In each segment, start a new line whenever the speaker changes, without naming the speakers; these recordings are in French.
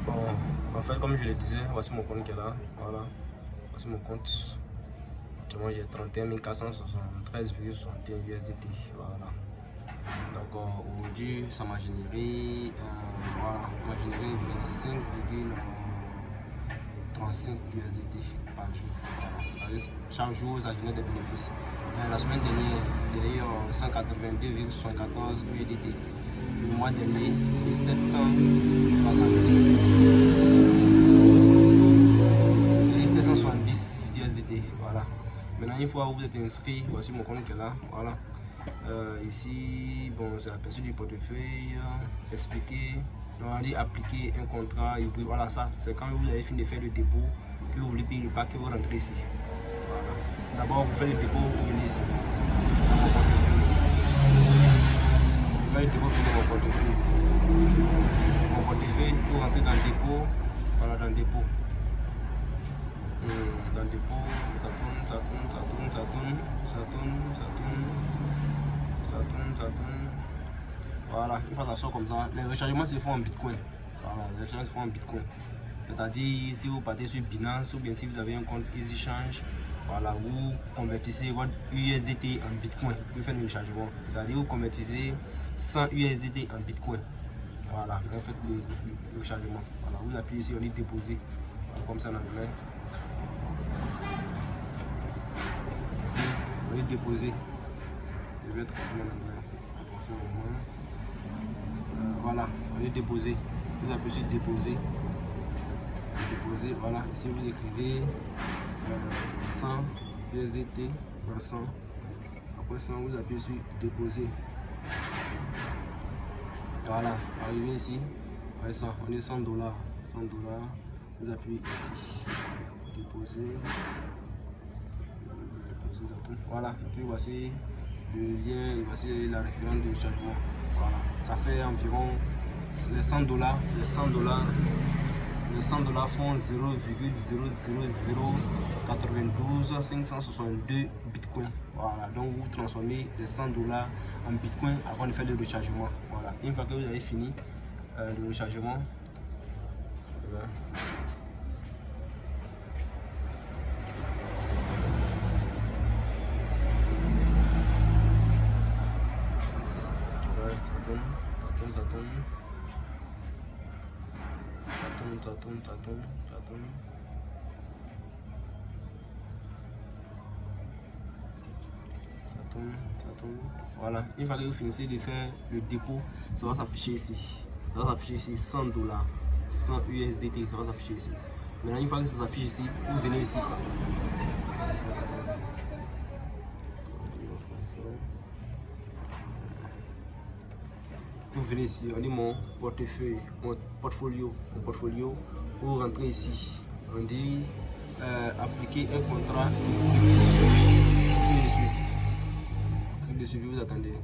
Bon, en fait, comme je le disais, voici mon compte qui est là. Voilà, voici mon compte. Actuellement, j'ai 31 473,61 USDT. Voilà. Donc, aujourd'hui, ça m'a généré, voilà, ça m'a généré 25,35 USDT par jour. Voilà. Chaque jour, ça génère des bénéfices. La semaine dernière, il y a eu 182,74 USDT. Le mois dernier, 770 USDT. Voilà. Maintenant, une fois que vous êtes inscrit, voici mon compte qui est là. Voilà. Ici, bon, c'est l'aperçu du portefeuille. Expliquer, aller appliquer un contrat. Et puis voilà, ça, c'est quand vous avez fini de faire le dépôt que vous voulez payer le pack que vous rentrez ici. Voilà. D'abord, vous faites le dépôt, vous venez ici. Vous faites le dépôt pour mon portefeuille. Mon portefeuille, vous rentrez dans le dépôt. Voilà, dans le dépôt. Dans le dépôt, ça tourne. Voilà, une fois ça sort comme ça, les rechargements se font en Bitcoin. Voilà, les rechargements se font en Bitcoin. C'est-à-dire, si vous partez sur Binance ou bien si vous avez un compte EasyChange, voilà, vous convertissez votre USDT en Bitcoin pour faire le rechargement. C'est-à-dire, vous convertissez 100 USDT en Bitcoin. Voilà, vous faites le rechargement. Voilà, vous appuyez ici, on dit déposer. Voilà, comme ça en anglais. Ici, on dit déposer. Je vais être en anglais. Voilà, on dit déposer. Vous appuyez sur déposer. Déposer, voilà. Ici, vous écrivez 100 USDT, 100. Après 100, vous appuyez sur déposer. Voilà, arrivé ici, ouais, ça, on est 100 $. 100 $, vous appuyez ici, déposer, voilà, et puis voici le lien, et voici la référence de chargement. Voilà, ça fait environ les 100 $, les 100 $ font 0,00092 562 bitcoins. Voilà, donc vous transformez les 100 $ en bitcoin avant de faire le rechargement. Voilà, une fois que vous avez fini le rechargement, voilà. Ça tourne. Voilà, une fois que vous finissez de faire le dépôt, ça va s'afficher ici. Ça va s'afficher ici 100 $, 100 USDT, ça va s'afficher ici. Maintenant, une fois que ça s'affiche ici, vous venez ici. Vous venez ici, on dit mon portefeuille, mon portfolio, vous rentrez ici, on dit appliquer un contrat. Cliquez dessus, vous attendez.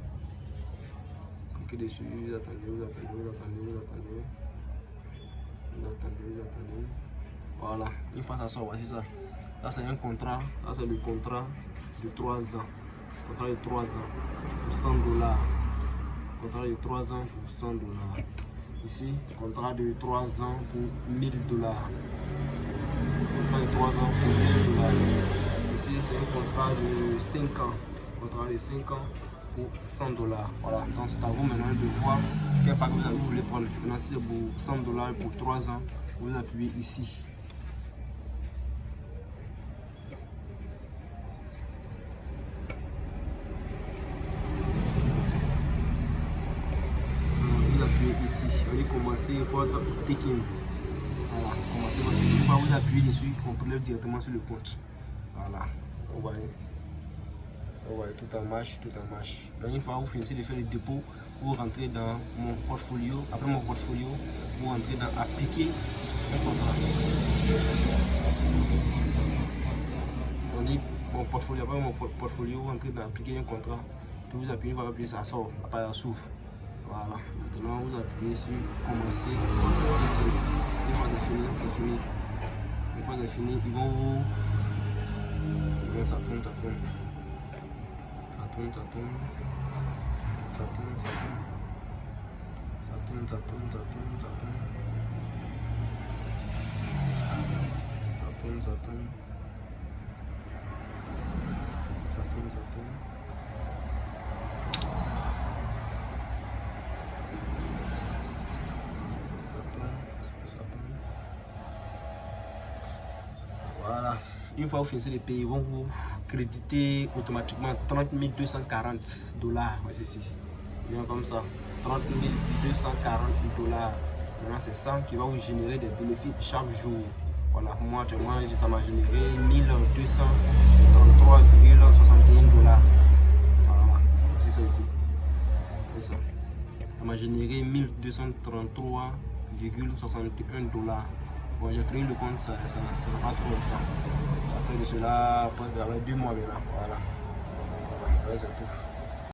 Cliquez dessus, vous attendez. Voilà, une fois ça sort, voici ça. Là c'est un contrat, là c'est le contrat de 3 ans. Contrat de 3 ans pour 100 $. Contrat de 3 ans pour 100 $. Ici, contrat de 3 ans pour 1000 $. Contrat de 3 ans pour 1000 $. Ici, c'est un contrat de 5 ans. Contrat de 5 ans pour 100 $. Voilà, donc c'est à vous maintenant de voir quel pack vous voulez prendre. Maintenant, si c'est pour 100 $ pour 3 ans, vous appuyez ici. Ici, on va commencer votre staking. Voilà, commencer votre staking. Une fois vous appuyez dessus, on prélève directement sur le compte. Voilà, vous voyez, tout en marche. Donc, une fois vous finissez de faire le dépôt, vous rentrez dans mon portfolio. Après mon portfolio, vous rentrez dans appliquer un contrat. On dit mon portfolio. Après mon portfolio, vous rentrez dans appliquer un contrat. Puis vous appuyez, vous appuyer, ça sort, après ça s'ouvre. Voilà, maintenant vous appuyez sur commencer. Une fois c'est fini, c'est fini. Une fois c'est fini, ils vont vous. Ça tourne. Une fois que vous finissez de payer, ils vont vous créditer automatiquement 30 240 $. Ouais, c'est ici. Bien comme ça. 30 240 $. Maintenant, c'est ça qui va vous générer des bénéfices chaque jour. Voilà, moi, ça m'a généré 1233,61 $. Voilà, c'est ça ici. C'est ça. Ça m'a généré 1233,61 $. Bon, j'ai créé le compte, ça n'a pas trop de temps. Ça fait de cela, après 2 mois maintenant. Voilà, c'est tout.